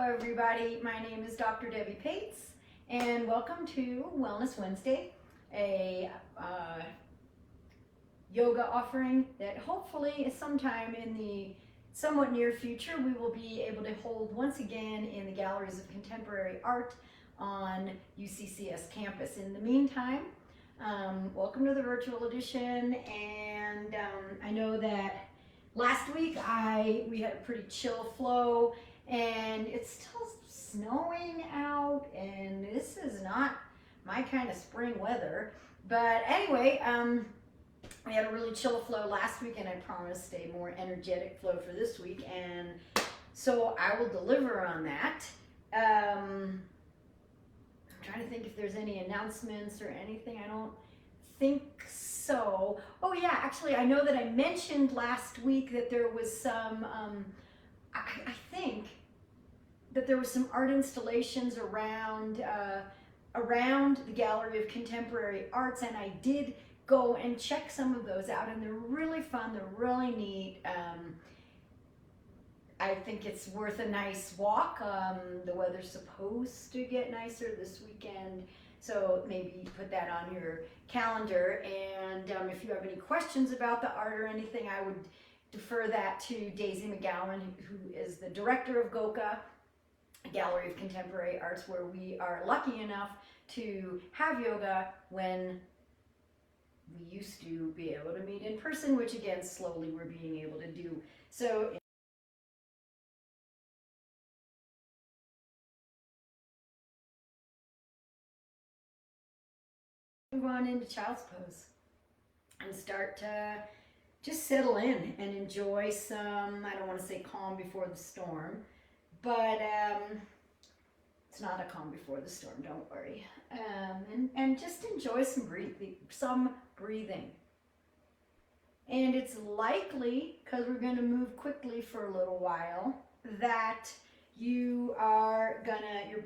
everybody. My name is Dr. Debbie Pates, and welcome to Wellness Wednesday, a yoga offering that hopefully sometime in the somewhat near future we will be able to hold once again in the Galleries of Contemporary Art on UCCS campus. In the meantime, welcome to the virtual edition, and I know that last week we had a pretty chill flow, and it's still snowing out, and this is not my kind of spring weather. But anyway, we had a really chill flow last week, and I promised a more energetic flow for this week, and so I will deliver on that. I'm trying to think if there's any announcements or anything. I don't think so. Oh yeah, actually I know that I mentioned last week that there was some, I think that there was some art installations around the Gallery of Contemporary Arts, and I did go and check some of those out, and they're really fun, they're really neat. I think it's worth a nice walk. The weather's supposed to get nicer this weekend, so maybe put that on your calendar. And if you have any questions about the art or anything, I would defer that to Daisy McGowan, who is the director of GOCA, Gallery of Contemporary Arts, where we are lucky enough to have yoga when we used to be able to meet in person, which again, slowly we're being able to do. So move on into child's pose and start to just settle in and enjoy some, I don't want to say calm before the storm, but it's not a calm before the storm, don't worry. And just enjoy some breathing. And it's likely, because we're going to move quickly for a little while, that your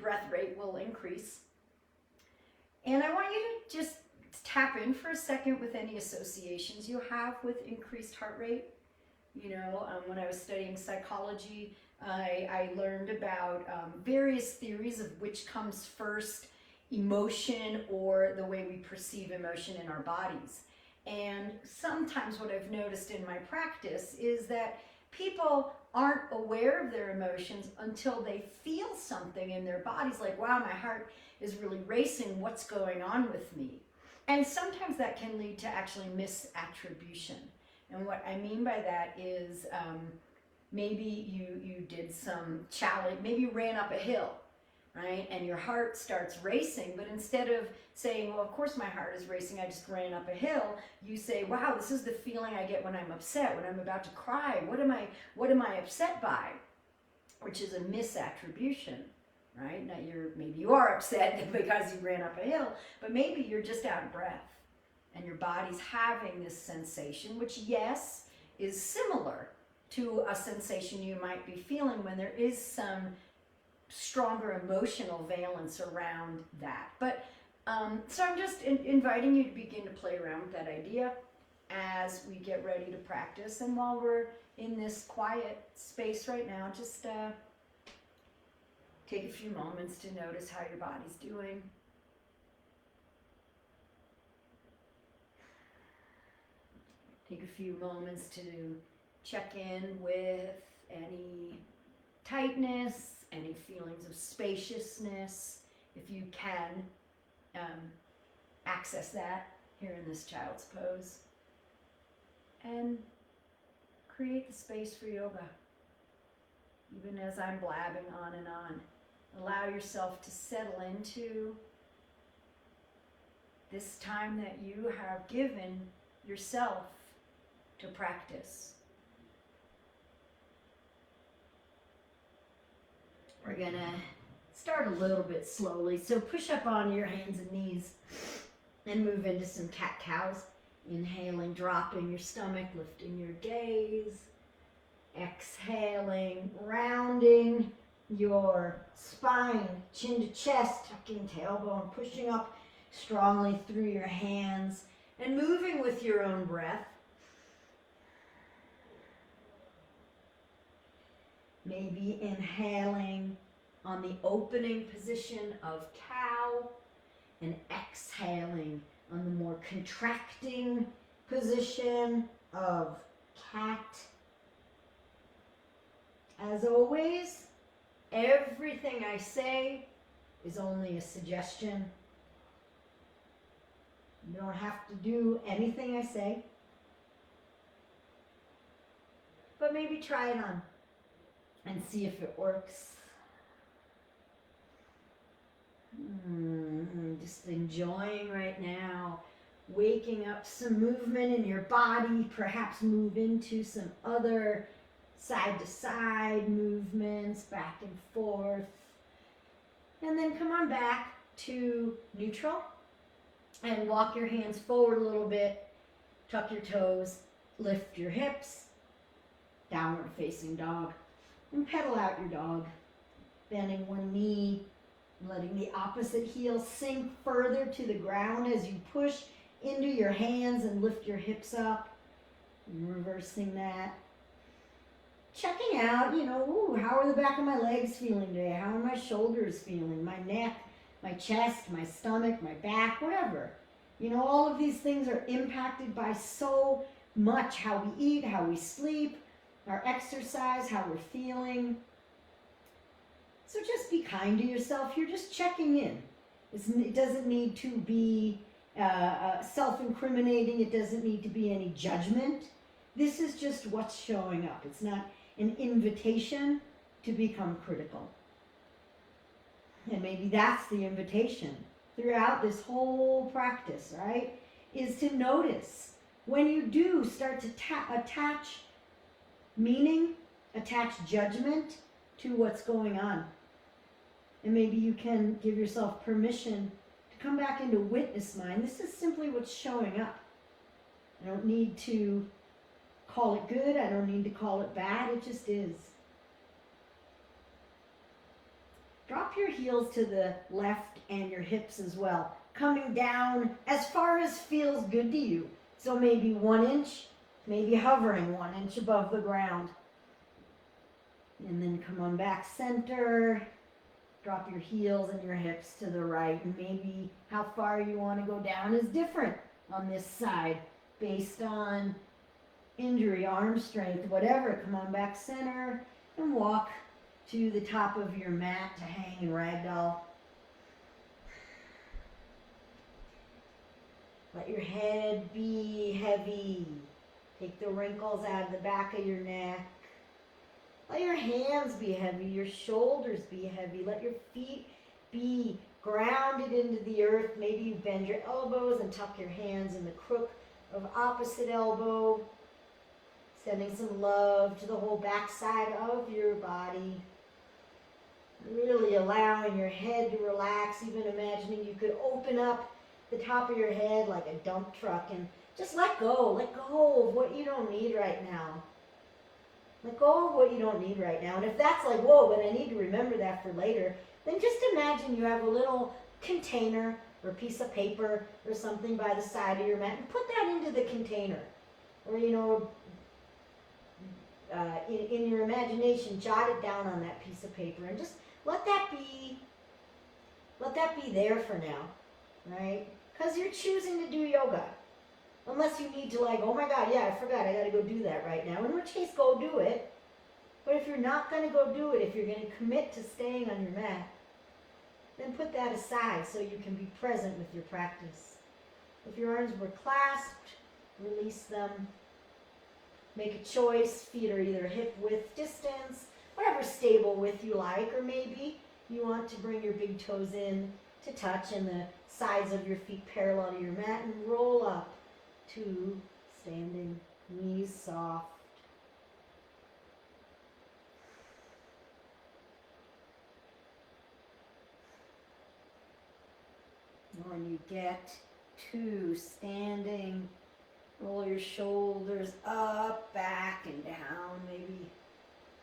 breath rate will increase. And I want you to just tap in for a second with any associations you have with increased heart rate. You know, when I was studying psychology, I learned about various theories of which comes first, emotion or the way we perceive emotion in our bodies. And sometimes what I've noticed in my practice is that people aren't aware of their emotions until they feel something in their bodies, like, wow, my heart is really racing, what's going on with me? And sometimes that can lead to actually misattribution. And what I mean by that is maybe you did some challenge, maybe you ran up a hill, right? And your heart starts racing, but instead of saying, well, of course my heart is racing, I just ran up a hill, you say, wow, this is the feeling I get when I'm upset, when I'm about to cry. What am I upset by? Which is a misattribution, right? Now maybe you are upset because you ran up a hill, but maybe you're just out of breath and your body's having this sensation, which yes, is similar to a sensation you might be feeling when there is some stronger emotional valence around that. But so I'm just inviting you to begin to play around with that idea as we get ready to practice. And while we're in this quiet space right now, just take a few moments to notice how your body's doing. Take a few moments to check in with any tightness, any feelings of spaciousness, if you can access that here in this child's pose. And create the space for yoga. Even as I'm blabbing on and on, allow yourself to settle into this time that you have given yourself to practice. We're gonna start a little bit slowly. So push up on your hands and knees and move into some cat-cows. Inhaling, dropping your stomach, lifting your gaze. Exhaling, rounding your spine, chin to chest, tucking tailbone, pushing up strongly through your hands and moving with your own breath. Maybe inhaling on the opening position of cow, and exhaling on the more contracting position of cat. As always, everything I say is only a suggestion. You don't have to do anything I say, but maybe try it on and see if it works. Just enjoying right now, waking up some movement in your body, perhaps move into some other side to side movements, back and forth. And then come on back to neutral and walk your hands forward a little bit, tuck your toes, lift your hips, downward facing dog, and pedal out your dog, bending one knee, letting the opposite heel sink further to the ground as you push into your hands and lift your hips up, and reversing that. Checking out, how are the back of my legs feeling today? How are my shoulders feeling? My neck, my chest, my stomach, my back, whatever. All of these things are impacted by so much: how we eat, how we sleep, our exercise, how we're feeling. So just be kind to yourself. You're just checking in. It doesn't need to be self-incriminating. It doesn't need to be any judgment. This is just what's showing up. It's not an invitation to become critical. And maybe that's the invitation throughout this whole practice, right? Is to notice when you do start to attach meaning, attach judgment to what's going on. And maybe you can give yourself permission to come back into witness mind. This is simply what's showing up. I don't need to call it good. I don't need to call it bad. It just is. Drop your heels to the left and your hips as well, coming down as far as feels good to you. So maybe 1 inch, maybe hovering 1 inch above the ground. And then come on back center. Drop your heels and your hips to the right. And maybe how far you want to go down is different on this side based on injury, arm strength, whatever. Come on back center and walk to the top of your mat to hang and ragdoll. Let your head be heavy. Take the wrinkles out of the back of your neck. Let your hands be heavy, your shoulders be heavy. Let your feet be grounded into the earth. Maybe you bend your elbows and tuck your hands in the crook of opposite elbow. Sending some love to the whole backside of your body. Really allowing your head to relax, even imagining you could open up the top of your head like a dump truck and just let go of what you don't need right now. Let go of what you don't need right now. And if that's like, whoa, but I need to remember that for later, then just imagine you have a little container or a piece of paper or something by the side of your mat and put that into the container. Or, in your imagination, jot it down on that piece of paper and just let that be there for now, right? Because you're choosing to do yoga. Unless you need to oh my God, yeah, I forgot, I got to go do that right now. In which case, go do it. But if you're not going to go do it, if you're going to commit to staying on your mat, then put that aside so you can be present with your practice. If your arms were clasped, release them. Make a choice. Feet are either hip width distance, whatever stable width you like, or maybe you want to bring your big toes in to touch and the sides of your feet parallel to your mat and roll up to standing, knees soft. When you get to standing, roll your shoulders up, back, and down. Maybe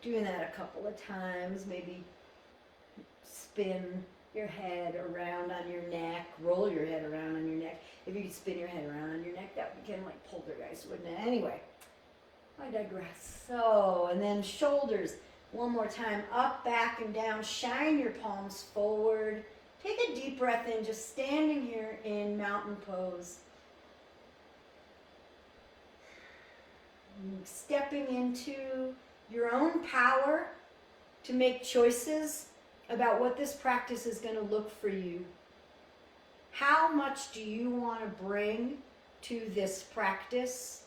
doing that a couple of times. Maybe spin your head around on your neck. Roll your head around on your neck. If you could spin your head around on your neck, that would be kind of like poltergeist, wouldn't it? Anyway, I digress. So, and then shoulders One more time, up, back, and down. Shine your palms forward. Take a deep breath in, just standing here in mountain pose. Stepping into your own power to make choices about what this practice is going to look for you. How much do you want to bring to this practice?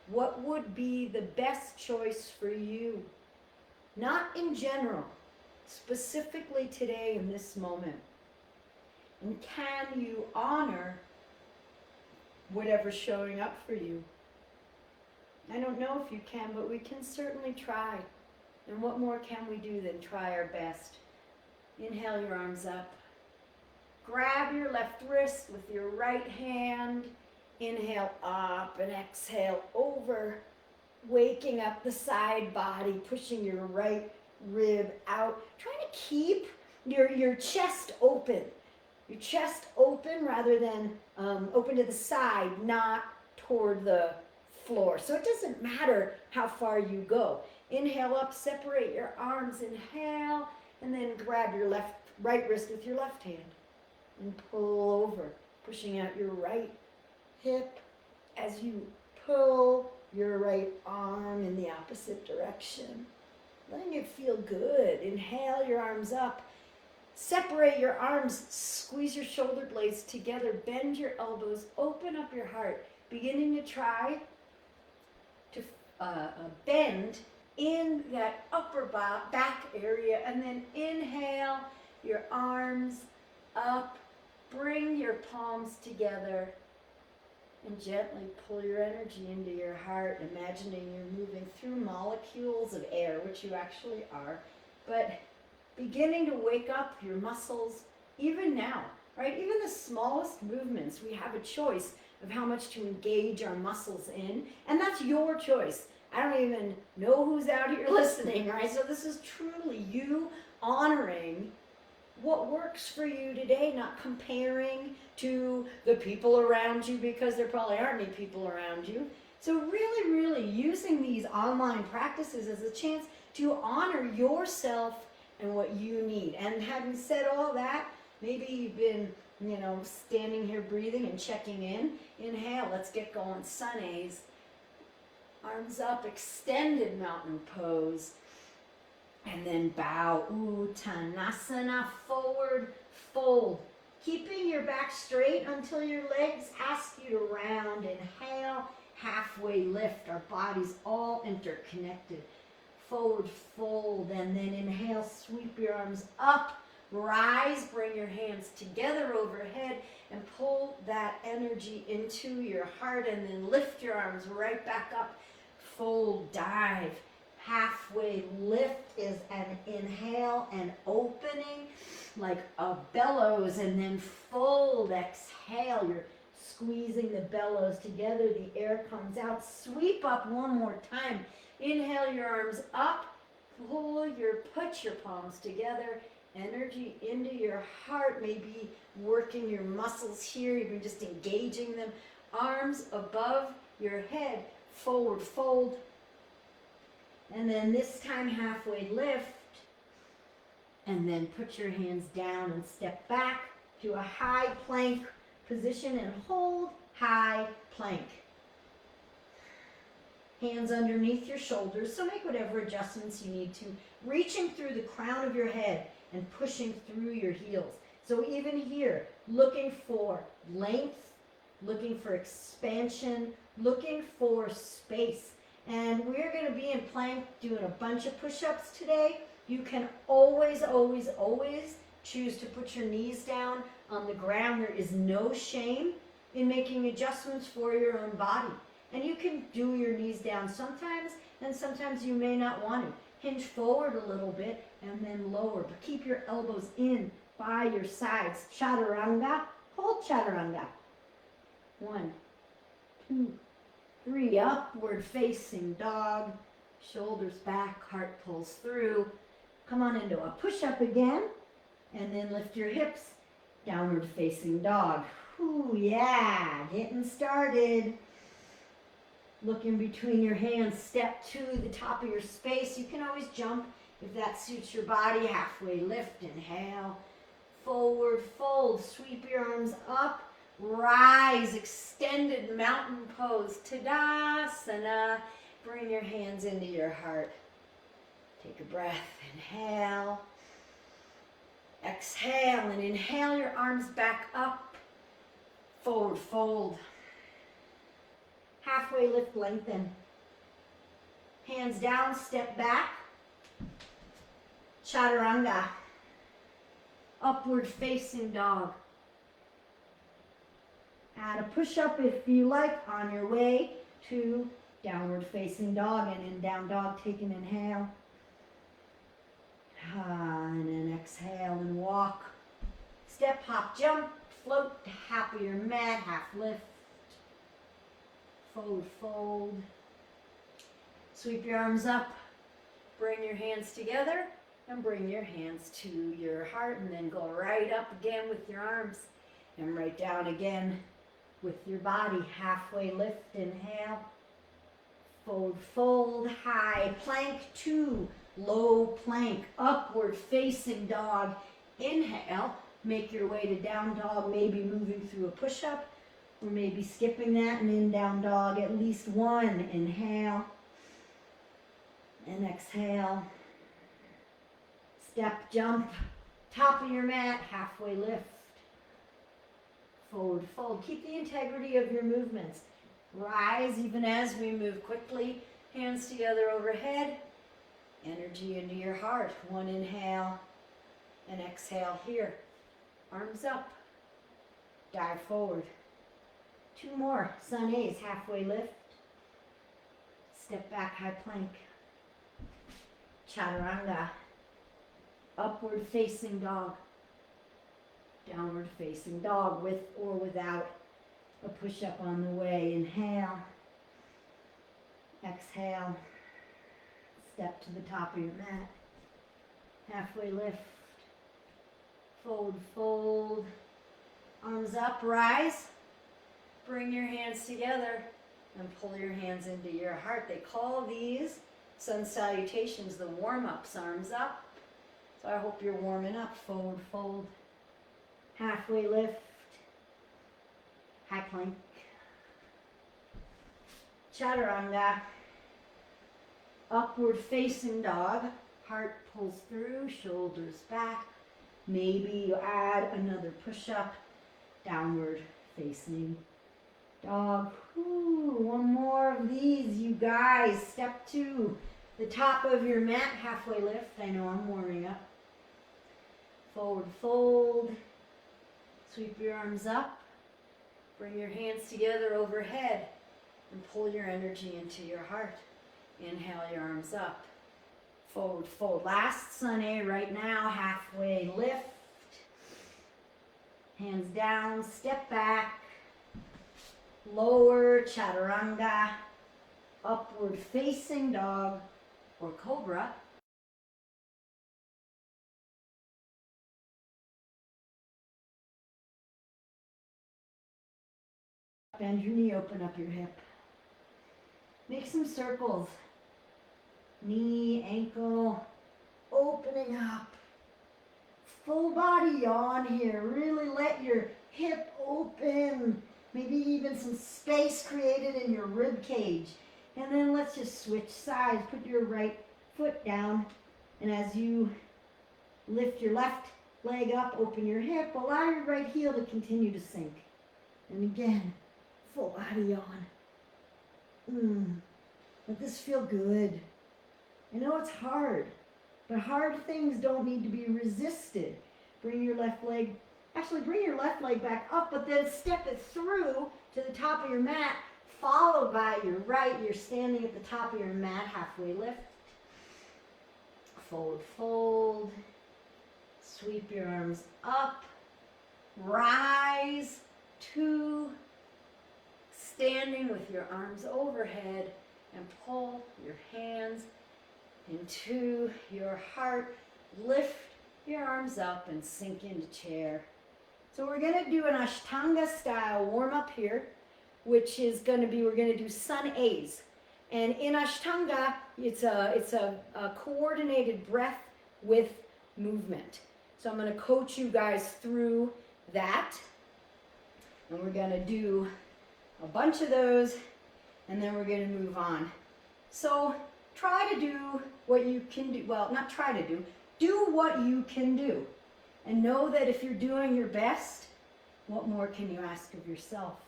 What would be the best choice for you? Not in general, specifically today in this moment. And can you honor whatever's showing up for you? I don't know if you can, but we can certainly try. And what more can we do than try our best? Inhale your arms up. Grab your left wrist with your right hand. Inhale up and exhale over. Waking up the side body, pushing your right rib out. Trying to keep your chest open. Your chest open rather than open to the side, not toward the floor. So it doesn't matter how far you go. Inhale up, separate your arms, inhale, and then grab your right wrist with your left hand and pull over, pushing out your right hip as you pull your right arm in the opposite direction. Letting it feel good. Inhale your arms up. Separate your arms, squeeze your shoulder blades together, bend your elbows, open up your heart, beginning to try to bend in that upper back area, and then inhale your arms up, bring your palms together, and gently pull your energy into your heart, imagining you're moving through molecules of air, which you actually are, but beginning to wake up your muscles, even now, right? Even the smallest movements, we have a choice of how much to engage our muscles in, and that's your choice. I don't even know who's out here listening, right? So this is truly you honoring what works for you today, not comparing to the people around you, because there probably aren't any people around you. So really, really using these online practices as a chance to honor yourself and what you need. And having said all that, maybe you've been, standing here breathing and checking in. Inhale, let's get going. Sun A's. Arms up, extended mountain pose. And then bow. Tanasana, forward fold. Keeping your back straight until your legs ask you to round. Inhale, halfway lift. Our bodies all interconnected. Forward fold, and then inhale, sweep your arms up, rise, bring your hands together overhead, and pull that energy into your heart, and then lift your arms right back up. Fold, dive. Halfway lift is an inhale and opening like a bellows, and then fold, exhale. You're squeezing the bellows together, the air comes out. Sweep up one more time. Inhale your arms up, put your palms together, energy into your heart, maybe working your muscles here, even just engaging them. Arms above your head, forward fold, and then this time halfway lift, and then put your hands down and step back to a high plank position and hold high plank. Hands underneath your shoulders, so make whatever adjustments you need to. Reaching through the crown of your head and pushing through your heels. So even here, looking for length, looking for expansion, looking for space. And we're going to be in plank doing a bunch of push-ups today. You can always, always, always choose to put your knees down on the ground. There is no shame in making adjustments for your own body. And you can do your knees down sometimes, and sometimes you may not want to. Hinge forward a little bit and then lower, but keep your elbows in by your sides. Chaturanga, hold Chaturanga. 1, 2, 3, upward facing dog. Shoulders back, heart pulls through. Come on into a push-up again, and then lift your hips. Downward facing dog. Ooh, yeah, getting started. Look in between your hands, step to the top of your space. You can always jump if that suits your body. Halfway lift, inhale, forward fold, sweep your arms up, rise, extended mountain pose, Tadasana. Bring your hands into your heart. Take a breath, inhale, exhale, and inhale your arms back up, forward fold. Halfway lift, lengthen. Hands down, step back. Chaturanga. Upward facing dog. Add a push-up if you like on your way to downward facing dog, and in down dog, take an inhale. And then exhale and walk. Step, hop, jump, float to half of your mat, half lift. Forward fold. Sweep your arms up. Bring your hands together and bring your hands to your heart, and then go right up again with your arms and right down again with your body. Halfway lift, inhale. Forward fold, high plank, 2, low plank, upward facing dog. Inhale, make your way to down dog, maybe moving through a push-up, or maybe skipping that and in down dog at least one. Inhale and exhale. Step, jump, top of your mat, halfway lift. Forward fold. Keep the integrity of your movements. Rise even as we move quickly. Hands together overhead. Energy into your heart. One inhale and exhale here. Arms up. Dive forward. 2 more. Sun A's, halfway lift. Step back, high plank. Chaturanga. Upward facing dog. Downward facing dog, with or without a push-up on the way. Inhale. Exhale. Step to the top of your mat. Halfway lift. Forward fold. Arms up, rise. Bring your hands together and pull your hands into your heart. They call these sun salutations the warm-ups. Arms up. So I hope you're warming up. Forward fold. Halfway lift. High plank. Chaturanga. Upward facing dog. Heart pulls through, shoulders back. Maybe you add another push-up. Downward facing dog. Ooh, one more of these, you guys. Step to the top of your mat, halfway lift. I know I'm warming up. Forward fold. Sweep your arms up. Bring your hands together overhead and pull your energy into your heart. Inhale your arms up. Forward fold. Last sun A right now. Halfway lift. Hands down. Step back. Lower chaturanga. Upward facing dog or cobra. Bend your knee, open up your hip. Make some circles. Knee, ankle, opening up. Full body yawn here. Really let your hip open. Maybe even some space created in your rib cage. And then let's just switch sides. Put your right foot down. And as you lift your left leg up, open your hip, allow your right heel to continue to sink. And again, full body yawn. Let this feel good. I know it's hard, but hard things don't need to be resisted. Bring your left leg back up, but then step it through to the top of your mat, followed by your right. You're standing at the top of your mat, halfway lift. Forward fold. Sweep your arms up. Rise. 2. Standing with your arms overhead and pull your hands into your heart. Lift your arms up and sink into chair. So we're going to do an Ashtanga-style warm-up here. which is going to be, we're going to do sun A's. And in Ashtanga, it's a coordinated breath with movement. So I'm going to coach you guys through that. And we're going to do a bunch of those, and then we're going to move on. So try to do what you can do. Well, not try to do what you can do. And know that if you're doing your best, what more can you ask of yourself?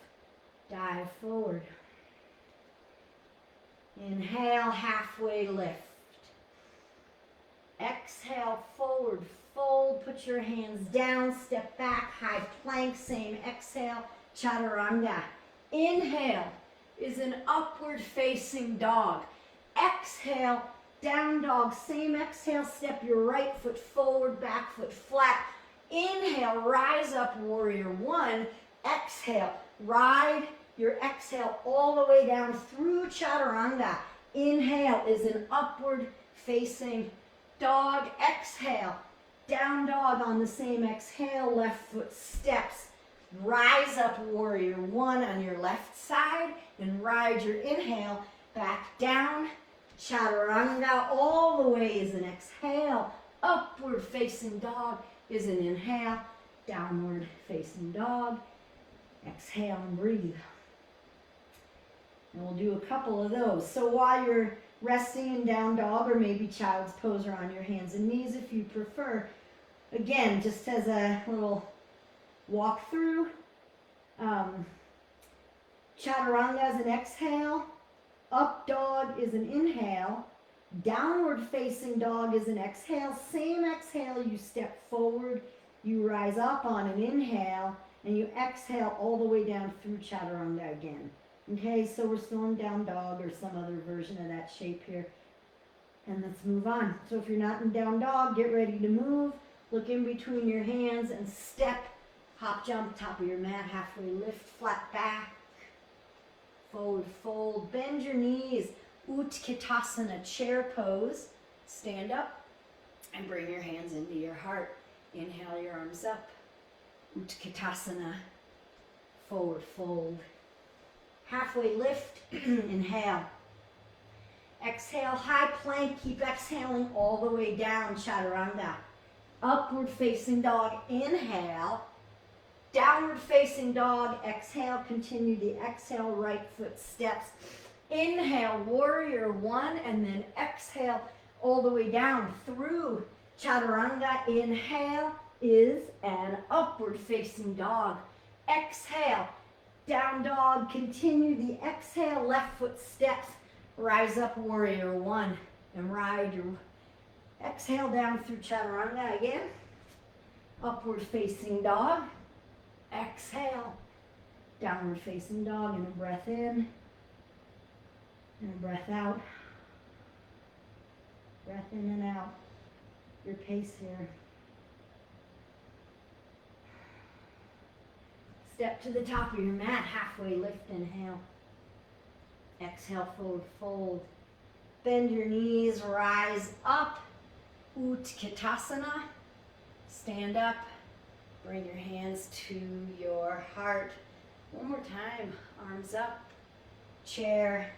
Dive forward. Inhale, halfway lift. Exhale, forward fold. Put your hands down, step back, high plank, same exhale, Chaturanga. Inhale is an upward facing dog. Exhale, down dog, same exhale, step your right foot forward, back foot flat. Inhale, rise up, warrior one. Exhale, ride your exhale all the way down through Chaturanga. Inhale is an upward facing dog. Exhale, down dog on the same exhale, left foot steps. Rise up, warrior one on your left side, and ride your inhale back down. Chaturanga all the way is an exhale. Upward facing dog is an inhale. Downward facing dog. Exhale and breathe. And we'll do a couple of those. So while you're resting in down dog, or maybe child's pose, or on your hands and knees if you prefer, again, just as a little walk through, Chaturanga is an exhale. Up dog is an inhale. Downward facing dog is an exhale. Same exhale, you step forward, you rise up on an inhale, and you exhale all the way down through Chaturanga again. Okay, so we're still in down dog or some other version of that shape here. And let's move on. So if you're not in down dog, get ready to move. Look in between your hands and step, hop, jump, top of your mat, halfway lift, flat back, forward fold, bend your knees, Utkatasana, chair pose. Stand up and bring your hands into your heart. Inhale your arms up, Utkatasana, forward fold. Halfway lift, inhale. Exhale, high plank, keep exhaling all the way down, Chaturanga. Upward facing dog, inhale. Downward facing dog, exhale, continue the exhale, right foot steps. Inhale, warrior one, and then exhale all the way down through Chaturanga. Inhale is an upward facing dog. Exhale, down dog, continue the exhale, left foot steps. Rise up, warrior one, and ride your exhale down through Chaturanga again. Upward facing dog. Exhale, downward facing dog, and a breath in, and a breath out. Breath in and out. Your pace here. Step to the top of your mat, halfway lift, inhale. Exhale, forward fold. Bend your knees, rise up. Utkatasana. Stand up. Bring your hands to your heart. One more time. Arms up. Chair.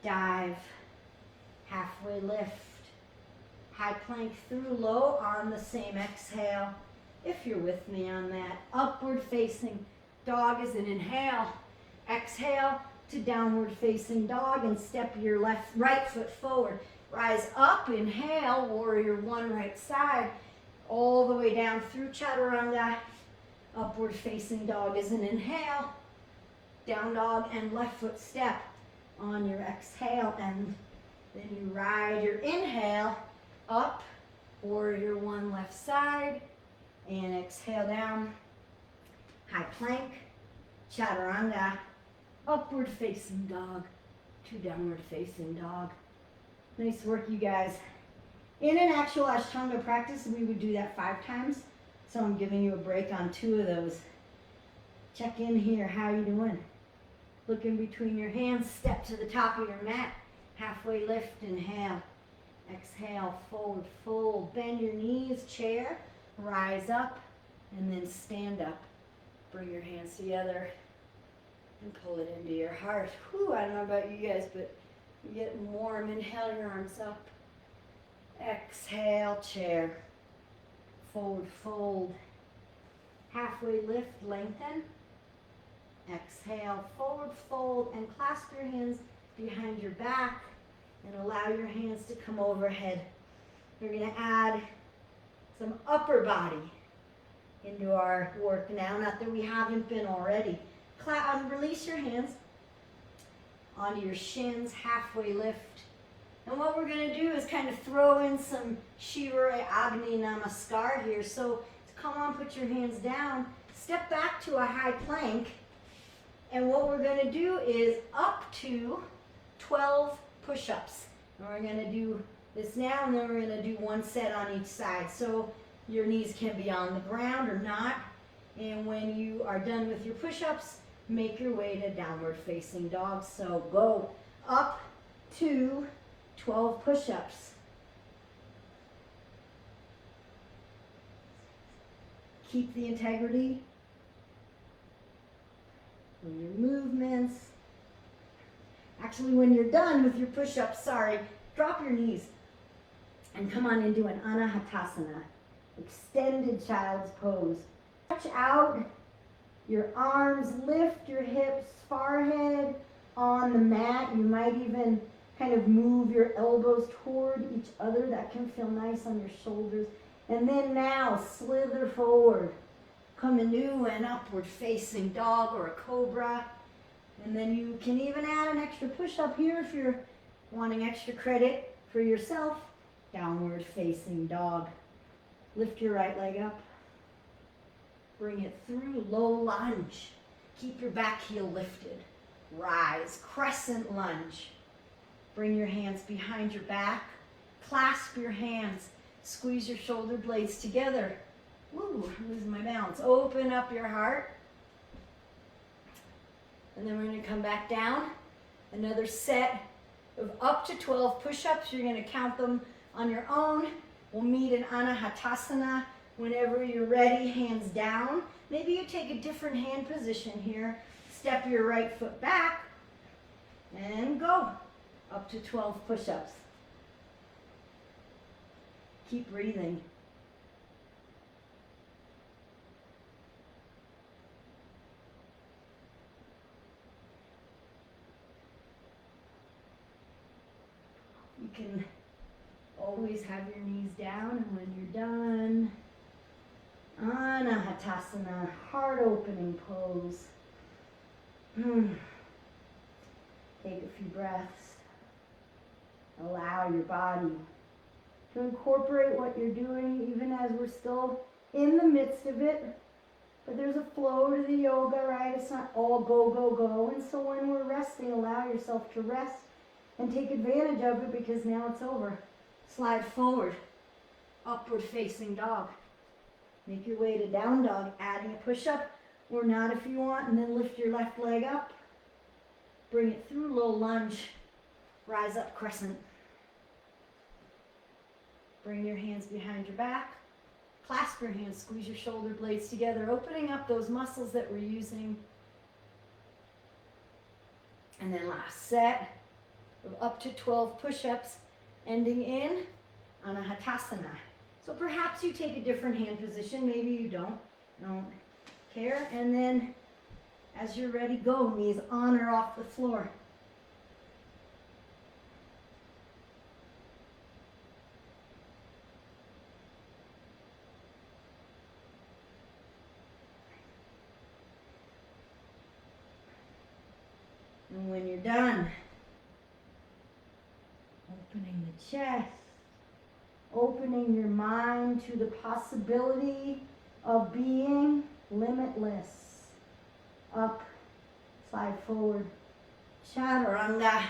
Dive. Halfway lift. High plank through low on the same exhale. If you're with me on that. Upward facing dog is an inhale. Exhale to downward facing dog and step your right foot forward. Rise up, inhale, warrior one, right side, all the way down through Chaturanga. Upward facing dog is an inhale. Down dog and left foot step on your exhale, and then you ride your inhale up, warrior one, left side, and exhale down. High plank, Chaturanga. Upward facing dog to downward facing dog. Nice work, you guys. In an actual Ashtanga practice, we would do that 5 times. So I'm giving you a break on 2 of those. Check in here. How you doing? Look in between your hands. Step to the top of your mat. Halfway lift. Inhale. Exhale. Forward fold. Bend your knees. Chair. Rise up. And then stand up. Bring your hands together. And pull it into your heart. Whew, I don't know about you guys, but you're getting warm. Inhale your arms up. Exhale, chair. Forward fold. Halfway lift, lengthen. Exhale, forward fold, and clasp your hands behind your back and allow your hands to come overhead. We're going to add some upper body into our work now, not that we haven't been already. Release your hands onto your shins, halfway lift. And what we're going to do is kind of throw in some Shiva Agni Namaskar here. So come on, put your hands down, step back to a high plank. And what we're going to do is up to 12 push-ups. And we're going to do this now, and then we're going to do one set on each side. So your knees can be on the ground or not. And when you are done with your push-ups, make your way to downward facing dog. So go up to 12 push-ups. Keep the integrity in your movements. Actually, when you're done with your push-ups, drop your knees and come on into an Anahatasana, extended child's pose. Stretch out your arms, lift your hips, forehead on the mat. You might even kind of move your elbows toward each other. That can feel nice on your shoulders. And then now, slither forward. Come into an upward facing dog or a cobra. And then you can even add an extra push-up here if you're wanting extra credit for yourself. Downward facing dog. Lift your right leg up. Bring it through, low lunge. Keep your back heel lifted. Rise, crescent lunge. Bring your hands behind your back. Clasp your hands. Squeeze your shoulder blades together. Woo, I'm losing my balance. Open up your heart. And then we're going to come back down. Another set of up to 12 push-ups. You're going to count them on your own. We'll meet in Anahatasana. Whenever you're ready, hands down. Maybe you take a different hand position here. Step your right foot back and go. Up to 12 push-ups. Keep breathing. You can always have your knees down, and when you're done, Anahatasana, heart opening pose. Take a few breaths. Allow your body to incorporate what you're doing, even as we're still in the midst of it. But there's a flow to the yoga, right? It's not all go, go, go. And so when we're resting, allow yourself to rest and take advantage of it, because now it's over. Slide forward, upward facing dog. Make your way to down dog, adding a push-up or not if you want, and then lift your left leg up. Bring it through, low lunge. Rise up, crescent. Bring your hands behind your back. Clasp your hands, squeeze your shoulder blades together, opening up those muscles that we're using. And then last set of up to 12 push-ups, ending in Anahatasana. So perhaps you take a different hand position, maybe you don't care. And then as you're ready, go, knees on or off the floor. And when you're done, opening the chest, opening your mind to the possibility of being limitless. Up, slide forward, Chaturanga.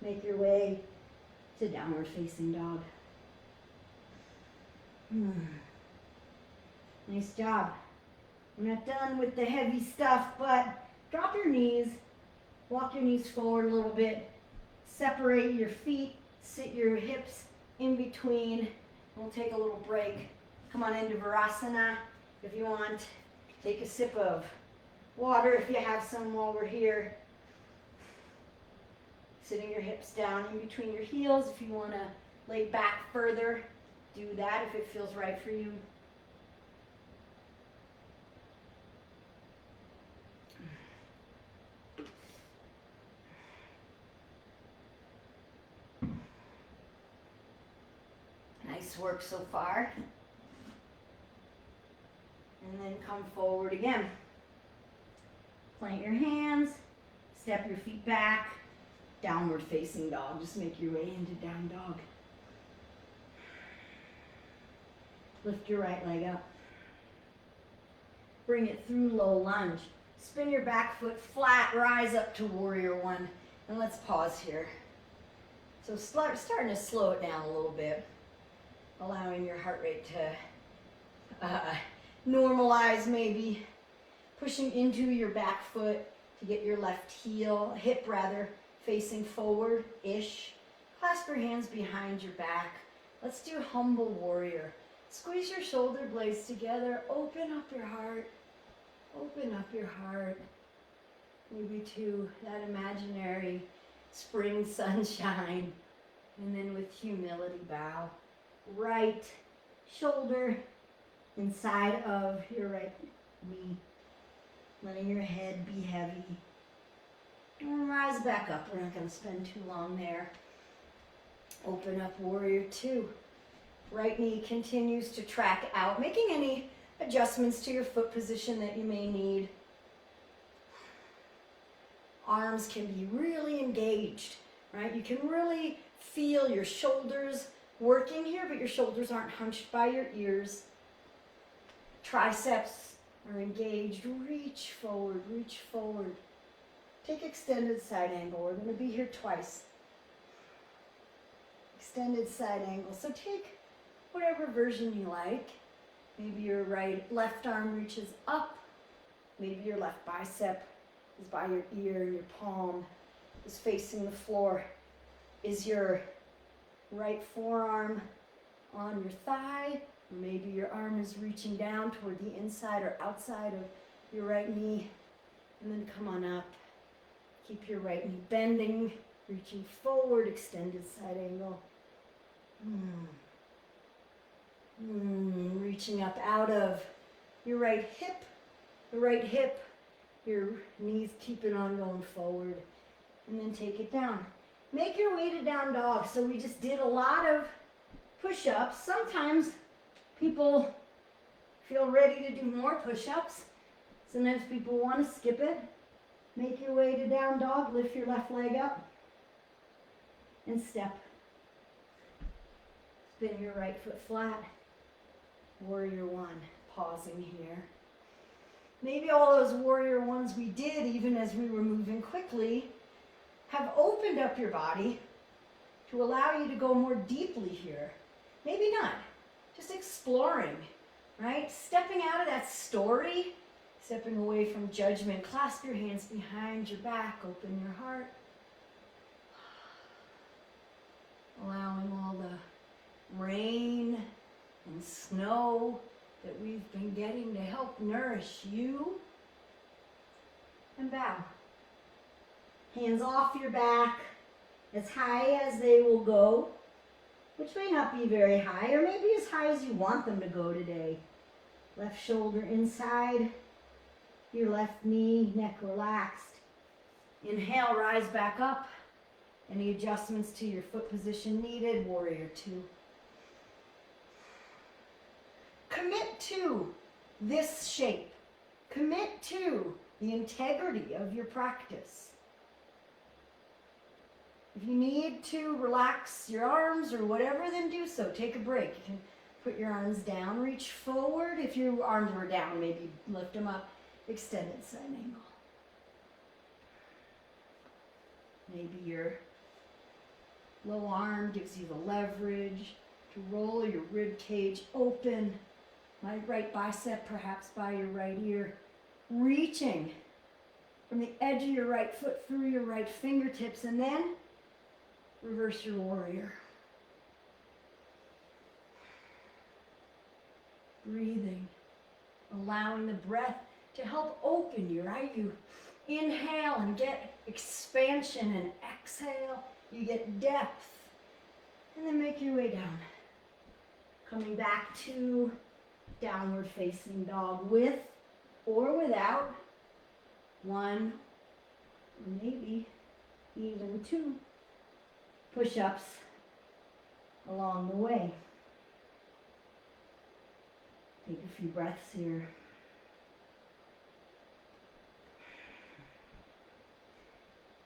Make your way to downward facing dog. Nice job. We're not done with the heavy stuff, but drop your knees, walk your knees forward a little bit, separate your feet, sit your hips in between. We'll take a little break. Come on into Varasana if you want. Take a sip of Water if you have some while we're here. Sitting your hips down in between your heels. If you want to lay back further, do that if it feels right for you. Nice work so far. And then come forward again. Plant your hands, step your feet back, downward facing dog. Just make your way into down dog. Lift your right leg up. Bring it through low lunge. Spin your back foot flat, rise up to warrior one. And let's pause here. So starting to slow it down a little bit, allowing your heart rate to normalize maybe. Pushing into your back foot to get your left hip facing forward-ish. Clasp your hands behind your back. Let's do humble warrior. Squeeze your shoulder blades together. Open up your heart. Open up your heart. Maybe to that imaginary spring sunshine. And then with humility, bow. Right shoulder inside of your right knee. Letting your head be heavy. And rise back up. We're not going to spend too long there. Open up warrior two. Right knee continues to track out, making any adjustments to your foot position that you may need. Arms can be really engaged, right? You can really feel your shoulders working here, but your shoulders aren't hunched by your ears. Triceps are engaged. Reach forward, reach forward. Take extended side angle. We're going to be here twice. Extended side angle. So take whatever version you like. Maybe your left arm reaches up. Maybe your left bicep is by your ear and your palm is facing the floor. Is your right forearm on your thigh? Maybe your arm is reaching down toward the inside or outside of your right knee. And then come on up. Keep your right knee bending, reaching forward, extended side angle. Reaching up out of your right hip, your knees keeping on going forward. And then take it down. Make your way to down dog. So we just did a lot of push-ups. Sometimes people feel ready to do more push-ups. Sometimes people want to skip it. Make your way to down dog. Lift your left leg up and step. Spin your right foot flat. Warrior one. Pausing here. Maybe all those warrior ones we did, even as we were moving quickly, have opened up your body to allow you to go more deeply here. Maybe not. Just exploring, right? Stepping out of that story, stepping away from judgment. Clasp your hands behind your back, open your heart. Allowing all the rain and snow that we've been getting to help nourish you. And bow. Hands off your back, as high as they will go, which may not be very high, or maybe as high as you want them to go today. Left shoulder inside, your left knee, neck relaxed. Inhale, rise back up. Any adjustments to your foot position needed? Warrior two. Commit to this shape. Commit to the integrity of your practice. If you need to relax your arms or whatever, then do so. Take a break. You can put your arms down, reach forward. If your arms were down, maybe lift them up. Extended side angle. Maybe your low arm gives you the leverage to roll your rib cage open. My right bicep perhaps by your right ear. Reaching from the edge of your right foot through your right fingertips, and then reverse your warrior. Breathing, allowing the breath to help open you, right? You inhale and get expansion, and exhale, you get depth. And then make your way down. Coming back to downward facing dog with or without 1, maybe even 2 push-ups along the way. Take a few breaths here.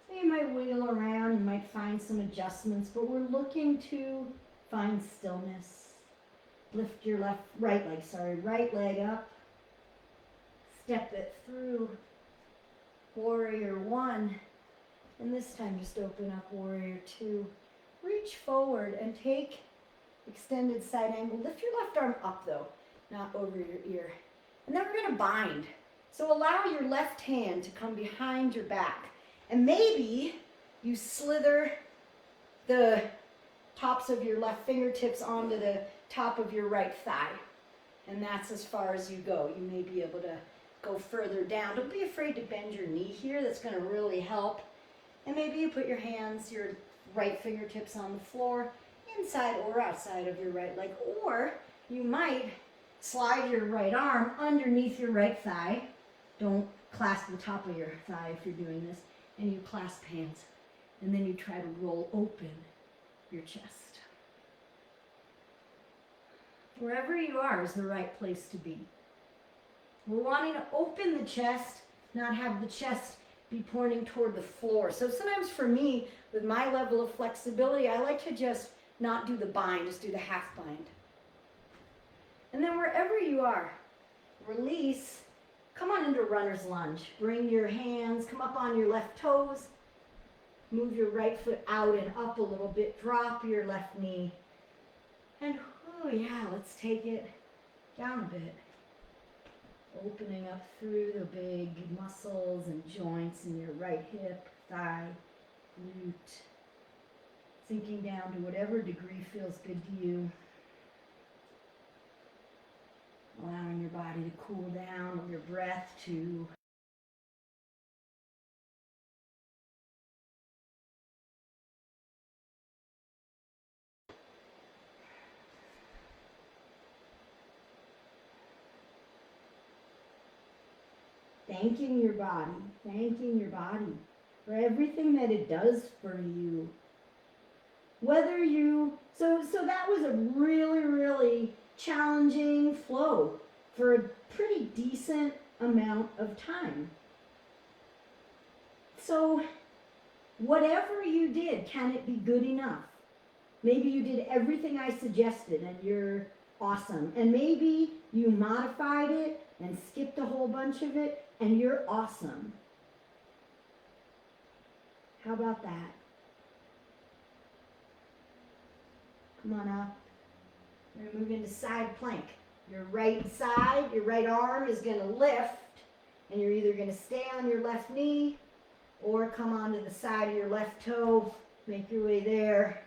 So you might wiggle around, you might find some adjustments, but we're looking to find stillness. Lift your right leg up. Step it through Warrior 1. And this time just open up Warrior 2. Reach forward and take extended side angle. Lift your left arm up though, not over your ear. And then we're going to bind. So allow your left hand to come behind your back. And maybe you slither the tops of your left fingertips onto the top of your right thigh. And that's as far as you go. You may be able to go further down. Don't be afraid to bend your knee here. That's going to really help. And maybe you put your hands, your right fingertips on the floor, inside or outside of your right leg. Or you might slide your right arm underneath your right thigh. Don't clasp the top of your thigh if you're doing this. And you clasp hands. And then you try to roll open your chest. Wherever you are is the right place to be. We're wanting to open the chest, not have the chest be pointing toward the floor. So sometimes for me, with my level of flexibility, I like to just not do the bind, just do the half bind. And then wherever you are, release, come on into runner's lunge. Bring your hands, come up on your left toes, move your right foot out and up a little bit, drop your left knee. And oh yeah, let's take it down a bit. Opening up through the big muscles and joints in your right hip, thigh, glute. Sinking down to whatever degree feels good to you. Allowing your body to cool down, your breath to thanking your body for everything that it does for you. Whether you, so that was a really, really challenging flow for a pretty decent amount of time. So whatever you did, can it be good enough? Maybe you did everything I suggested and you're awesome. And maybe you modified it and skipped a whole bunch of it and you're awesome. How about that? Come on up. We're going to move into side plank. Your right side, your right arm is going to lift, and you're either going to stay on your left knee or come onto the side of your left toe. Make your way there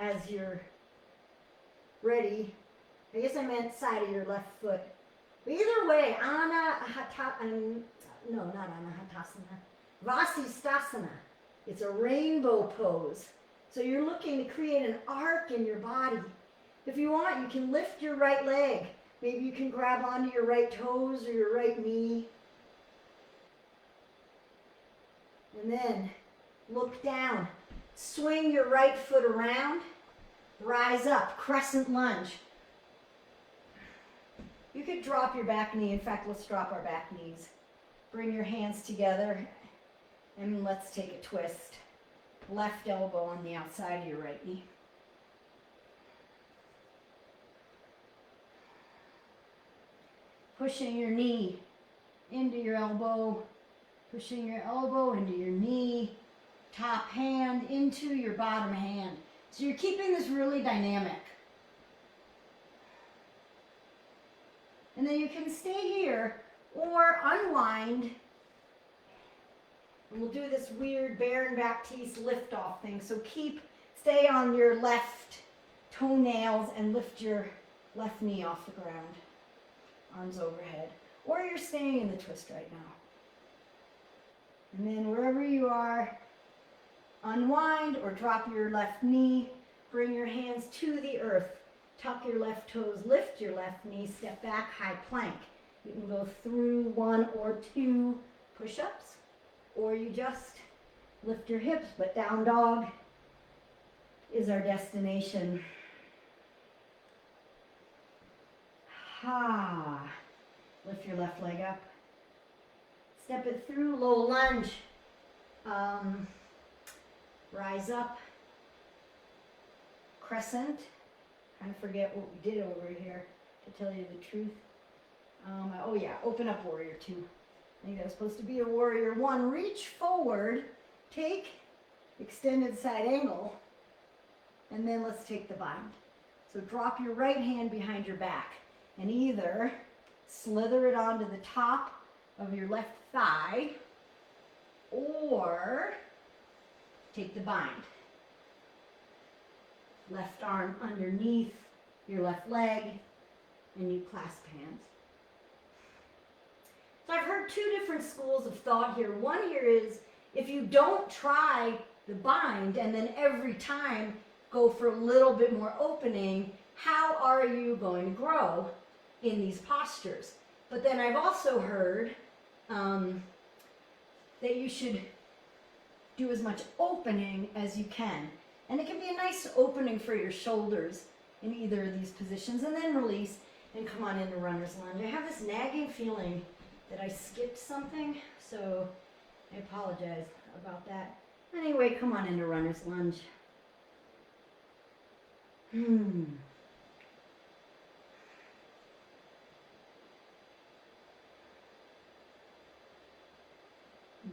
as you're ready. I guess I meant side of your left foot. But either way, Anahatasana, Vasistasana. It's a rainbow pose. So you're looking to create an arc in your body. If you want, you can lift your right leg. Maybe you can grab onto your right toes or your right knee. And then look down. Swing your right foot around. Rise up, crescent lunge. You could drop your back knee. In fact, let's drop our back knees. Bring your hands together and let's take a twist. Left elbow on the outside of your right knee. Pushing your knee into your elbow. Pushing your elbow into your knee. Top hand into your bottom hand. So you're keeping this really dynamic. And then you can stay here or unwind. And we'll do this weird Baron Baptiste lift off thing. So stay on your left toenails and lift your left knee off the ground. Arms overhead. or you're staying in the twist right now. And then wherever you are, unwind or drop your left knee, bring your hands to the earth, tuck your left toes, lift your left knee, step back, high plank. You can go through 1 or 2 push-ups, or you just lift your hips, but down dog is our destination. Ha. Lift your left leg up. Step it through, low lunge. Rise up. Crescent. I forget what we did over here, to tell you the truth. Oh yeah, open up warrior 2. I think that was supposed to be a warrior 1. Reach forward, take extended side angle, and then let's take the bind. So drop your right hand behind your back and either slither it onto the top of your left thigh or take the bind. Left arm underneath your left leg and you clasp hands. So I've heard 2 different schools of thought here. One here is if you don't try the bind and then every time go for a little bit more opening, how are you going to grow in these postures? But then I've also heard that you should do as much opening as you can. And it can be a nice opening for your shoulders in either of these positions, and then release and come on into runner's lunge. I have this nagging feeling that I skipped something, so I apologize about that. Anyway, come on into runner's lunge.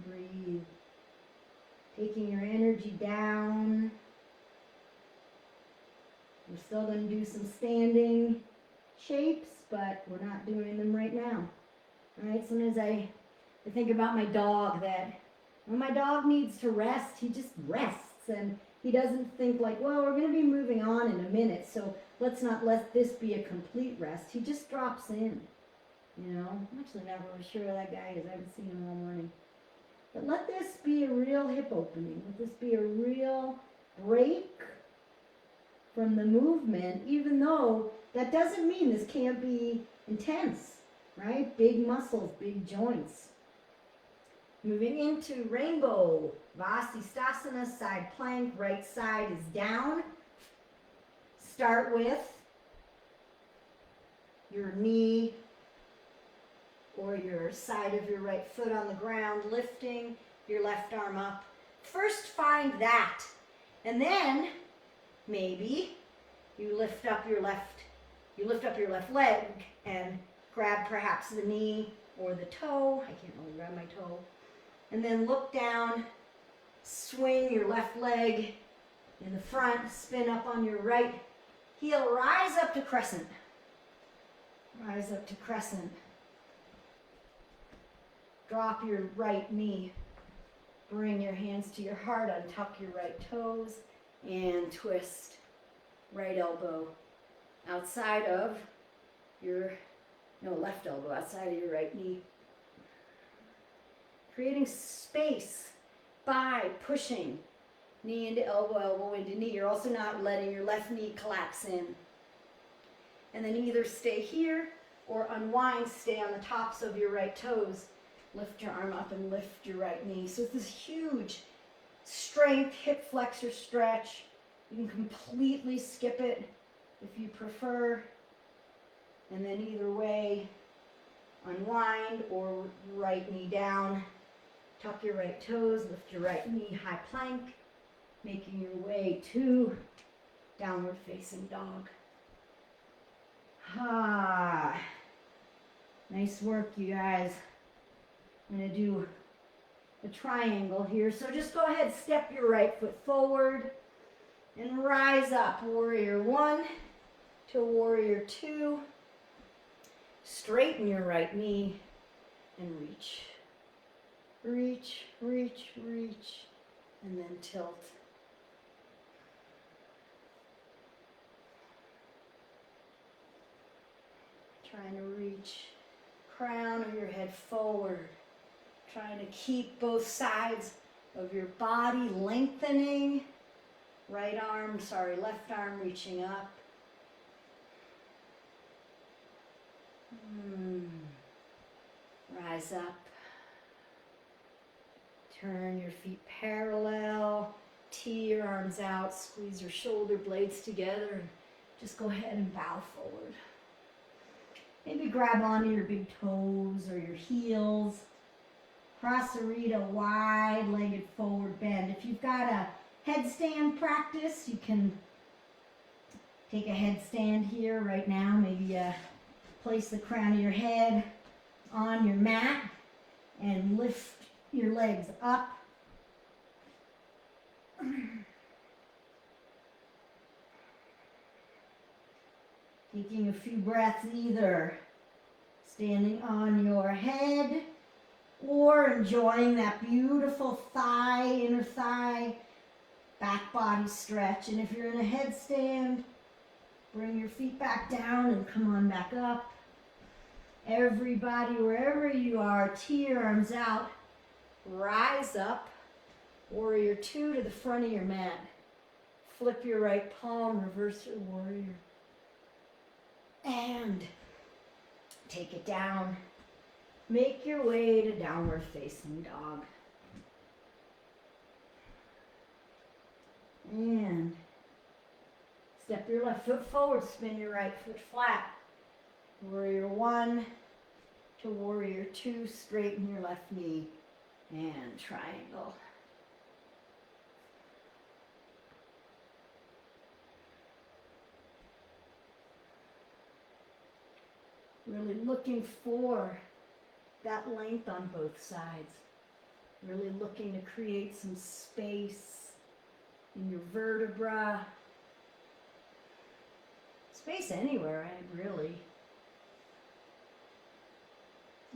Breathe. Taking your energy down. We're still going to do some standing shapes, but we're not doing them right now. All right, sometimes I think about my dog, that when my dog needs to rest, he just rests, and he doesn't think like, well, we're going to be moving on in a minute, so let's not let this be a complete rest. He just drops in, you know. I'm actually not really sure where that guy is. I haven't seen him all morning. But let this be a real hip opening. Let this be a real break from the movement, even though that doesn't mean this can't be intense, right? Big muscles, big joints. Moving into rainbow, Vasistasana, side plank, right side is down. Start with your knee or your side of your right foot on the ground, lifting your left arm up. First find that, and then maybe you lift up your left leg and grab perhaps the knee or the toe. I can't really grab my toe. And then look down, swing your left leg in the front, spin up on your right heel, rise up to crescent. Rise up to crescent. Drop your right knee. Bring your hands to your heart, untuck your right toes, and twist. Right elbow outside of your, left elbow outside of your right knee. Creating space by pushing knee into elbow, elbow into knee. You're also not letting your left knee collapse in. And then either stay here or unwind, stay on the tops of your right toes. Lift your arm up and lift your right knee. So it's this huge strength, hip flexor stretch. You can completely skip it if you prefer. And then either way, unwind or right knee down. Tuck your right toes, lift your right knee, high plank, making your way to downward facing dog. Ah, nice work, you guys. I'm going to do a triangle here. So just go ahead, step your right foot forward and rise up. Warrior 1 to warrior 2. Straighten your right knee and reach. Reach, reach, reach, and then tilt. Trying to reach crown of your head forward. Trying to keep both sides of your body lengthening. Left arm reaching up. Rise up. Turn your feet parallel. Tee your arms out. Squeeze your shoulder blades together. And just go ahead and bow forward. Maybe grab onto your big toes or your heels. Prasarita, wide-legged forward bend. If you've got a headstand practice, you can take a headstand here right now. Maybe place the crown of your head on your mat and lift your legs up. Taking a few breaths either standing on your head or enjoying that beautiful inner thigh, back body stretch. And if you're in a headstand, bring your feet back down and come on back up. Everybody, wherever you are, tee your arms out, rise up, warrior two to the front of your mat. Flip your right palm, reverse your warrior. And take it down. Make your way to downward facing dog. And step your left foot forward, spin your right foot flat. Warrior one to warrior two, straighten your left knee and triangle. Really looking for that length on both sides. Really looking to create some space in your vertebra. Space anywhere, really.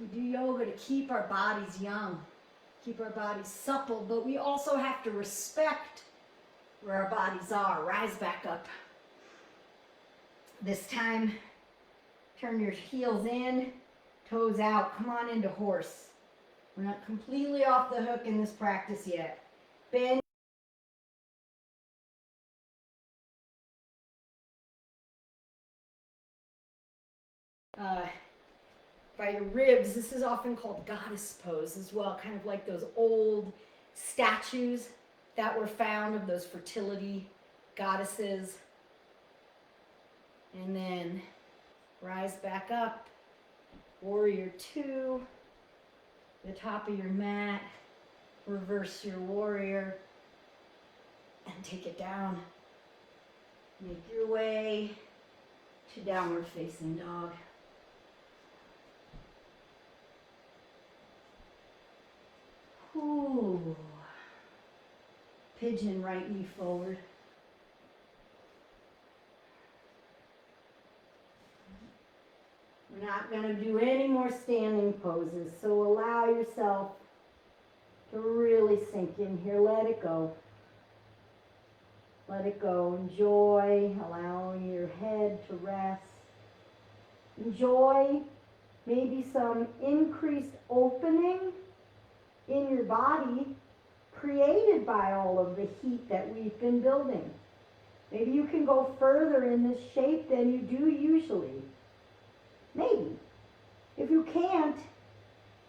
We do yoga to keep our bodies young, keep our bodies supple, but we also have to respect where our bodies are. Rise back up. This time, turn your heels in, toes out. Come on into horse. We're not completely off the hook in this practice yet. Bend. By your ribs. This is often called goddess pose as well, kind of like those old statues that were found of those fertility goddesses. And then rise back up, warrior two, the top of your mat, reverse your warrior, and take it down. Make your way to downward facing dog. Ooh. Pigeon, right knee forward. We're not going to do any more standing poses, so allow yourself to really sink in here. Let it go. Let it go. Enjoy allowing your head to rest. Enjoy maybe some increased opening in your body created by all of the heat that we've been building. Maybe you can go further in this shape than you do usually. Maybe. If you can't,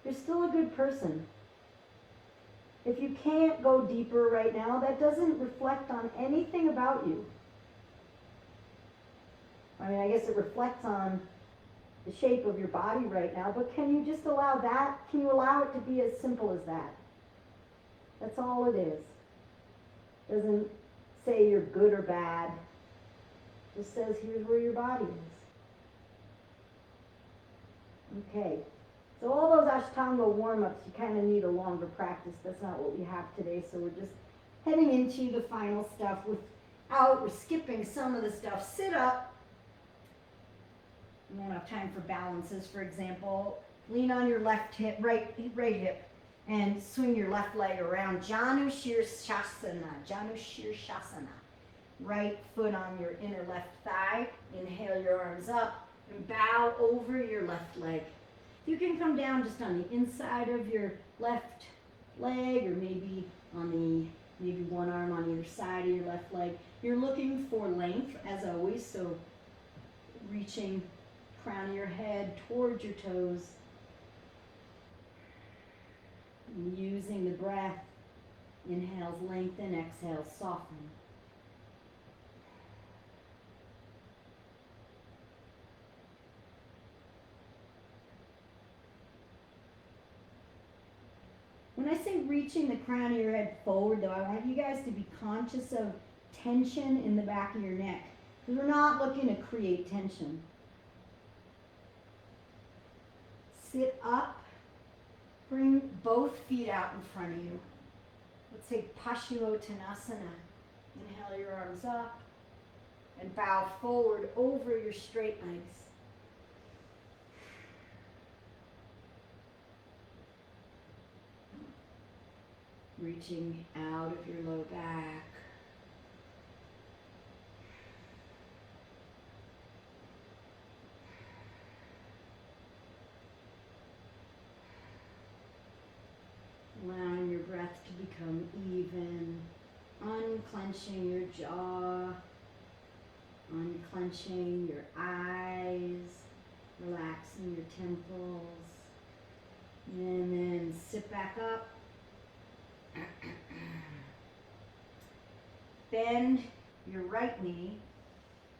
you're still a good person. If you can't go deeper right now, that doesn't reflect on anything about you. I mean, I guess it reflects on the shape of your body right now, but can you just allow that? Can you allow it to be as simple as that? That's all it is. It doesn't say you're good or bad. It just says here's where your body is. Okay, so all those Ashtanga warm-ups, you kind of need a longer practice. That's not what we have today, so we're just heading into the final stuff we're skipping some of the stuff. Sit up. We won't have time for balances, for example. Lean on your left hip, right hip, and swing your left leg around. Janu Shirshasana. Janu Shirshasana. Right foot on your inner left thigh. Inhale your arms up and bow over your left leg. You can come down just on the inside of your left leg, or maybe on maybe one arm on either side of your left leg. You're looking for length as always, so reaching crown of your head towards your toes. And using the breath, inhales lengthen, exhales soften. When I say reaching the crown of your head forward, though, I want you guys to be conscious of tension in the back of your neck, because we're not looking to create tension. Sit up, bring both feet out in front of you. Let's say Pashuo Tanasana. Inhale your arms up and bow forward over your straight legs. Reaching out of your low back. Allowing your breath to become even, unclenching your jaw, unclenching your eyes, relaxing your temples, and then sit back up. Bend your right knee,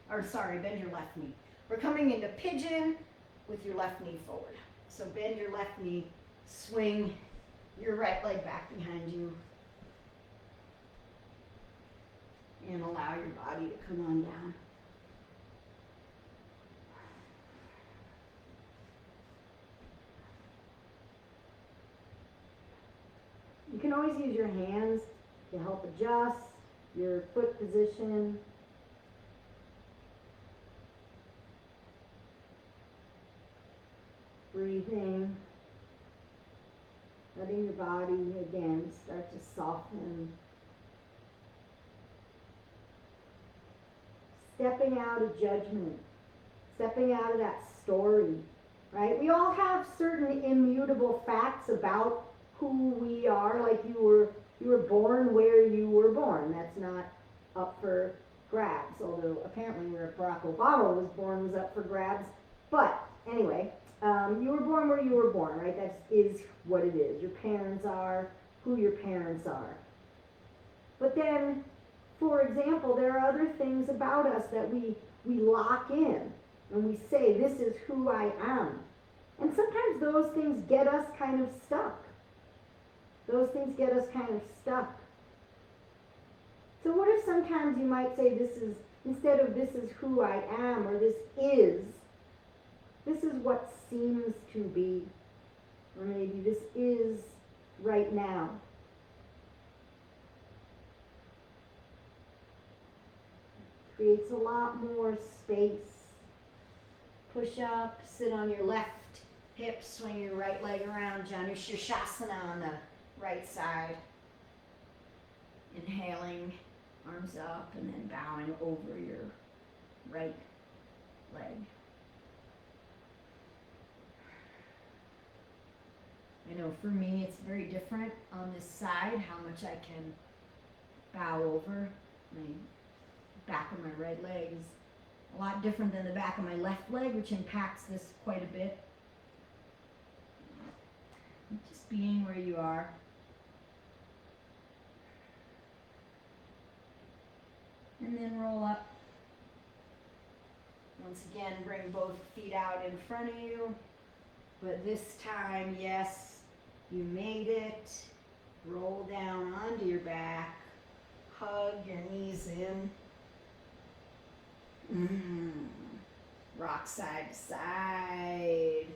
bend your left knee. We're coming into pigeon with your left knee forward. So bend your left knee, swing your right leg back behind you, and allow your body to come on down. You can always use your hands to help adjust your foot position. Breathing. Letting your body, again, start to soften. Stepping out of judgment. Stepping out of that story, right? We all have certain immutable facts about who we are, like you were born where you were born. That's not up for grabs, although apparently where Barack Obama was born was up for grabs. But anyway, you were born where you were born, right? That is what it is. Your parents are who your parents are. But then, for example, there are other things about us that we lock in and we say, this is who I am. And sometimes those things get us kind of stuck. Those things get us kind of stuck. So what if sometimes you might say instead of this is who I am, or this is what seems to be, or maybe this is right now. Creates a lot more space. Push up, sit on your left hip, swing your right leg around, Janushirsasana on the right side. Inhaling, arms up, and then bowing over your right leg. I know for me it's very different on this side how much I can bow over. My back of my right leg is a lot different than the back of my left leg, which impacts this quite a bit. Just being where you are. And then roll up. Once again, bring both feet out in front of you. But this time, yes, you made it. Roll down onto your back. Hug your knees in. Rock side to side.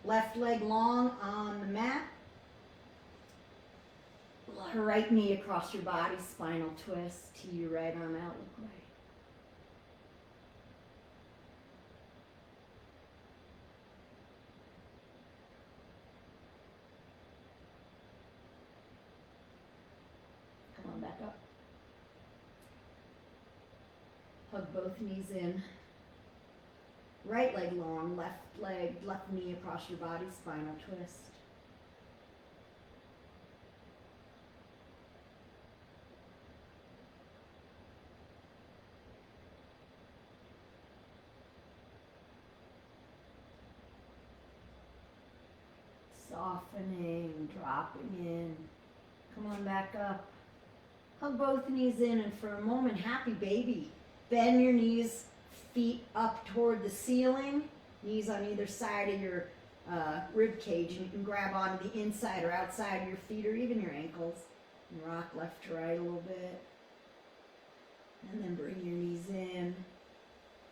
Left leg long on the mat. Right knee across your body, spinal twist. To your right arm out, look right. Come on back up. Hug both knees in. Right leg long, left knee across your body, spinal twist. Softening, dropping in. Come on back up. Hug both knees in, and for a moment, happy baby. Bend your knees, feet up toward the ceiling, knees on either side of your rib cage, and you can grab onto the inside or outside of your feet or even your ankles. And rock left to right a little bit. And then bring your knees in.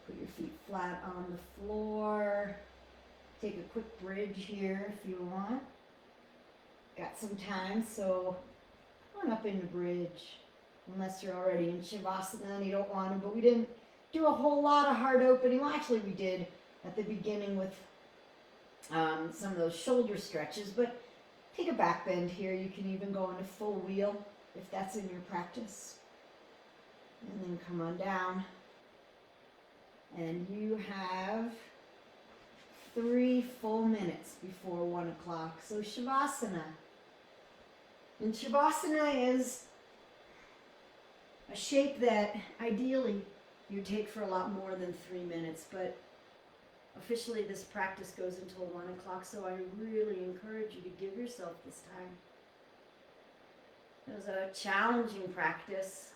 Put your feet flat on the floor. Take a quick bridge here if you want. Got some time, so come on up into bridge. Unless you're already in Shavasana and you don't want to, but we didn't do a whole lot of heart opening. Well, actually we did at the beginning with some of those shoulder stretches, but take a back bend here. You can even go into full wheel if that's in your practice. And then come on down. And you have 3 full minutes before 1 o'clock. So Shavasana. And Shavasana is a shape that ideally you take for a lot more than 3 minutes, but officially this practice goes until 1 o'clock, so I really encourage you to give yourself this time. It was a challenging practice,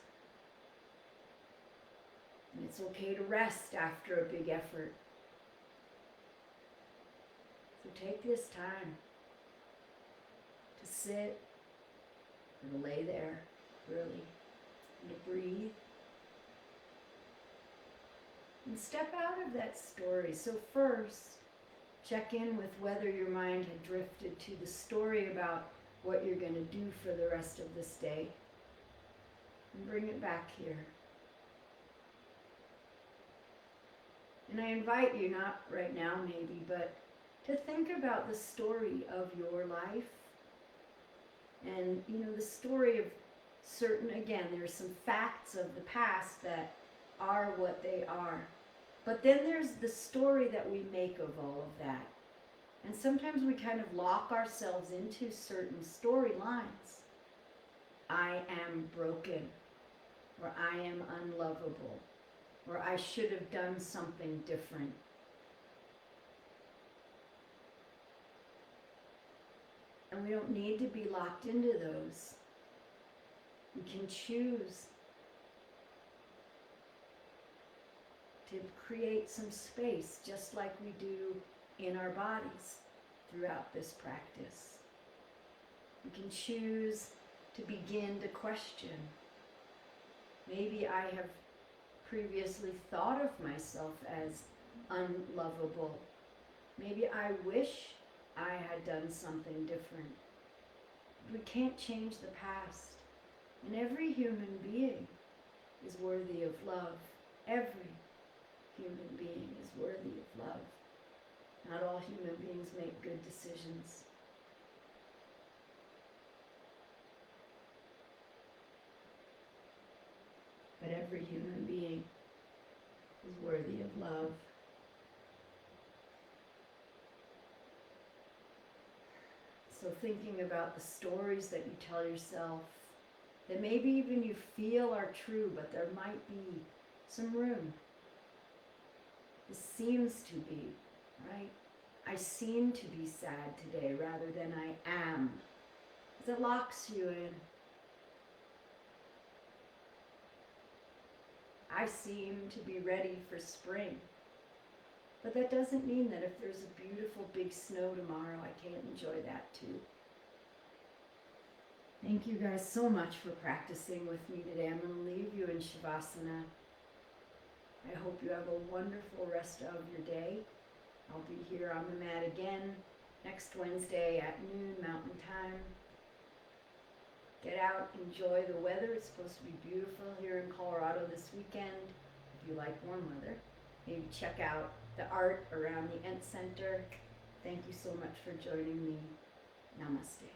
and it's okay to rest after a big effort. So take this time to sit or to lay there, really, and to breathe. And step out of that story. So first, check in with whether your mind had drifted to the story about what you're going to do for the rest of this day. And bring it back here. And I invite you, not right now maybe, but to think about the story of your life. And, the story of certain, again, there's some facts of the past that are what they are. But then there's the story that we make of all of that. And sometimes we kind of lock ourselves into certain storylines. I am broken, or I am unlovable, or I should have done something different. And we don't need to be locked into those. We can choose to create some space, just like we do in our bodies throughout this practice. We can choose to begin to question. Maybe I have previously thought of myself as unlovable. Maybe I wish I had done something different. We can't change the past. And every human being is worthy of love. Every human being is worthy of love. Not all human beings make good decisions. But every human being is worthy of love. So thinking about the stories that you tell yourself, that maybe even you feel are true, but there might be some room. This seems to be, right? I seem to be sad today rather than I am. Because it locks you in. I seem to be ready for spring. But that doesn't mean that if there's a beautiful big snow tomorrow, I can't enjoy that too. Thank you guys so much for practicing with me today. I'm going to leave you in Shavasana. I hope you have a wonderful rest of your day. I'll be here on the mat again next Wednesday at noon Mountain Time. Get out, enjoy the weather. It's supposed to be beautiful here in Colorado this weekend. If you like warm weather, maybe check out the art around the Ent Center. Thank you so much for joining me. Namaste.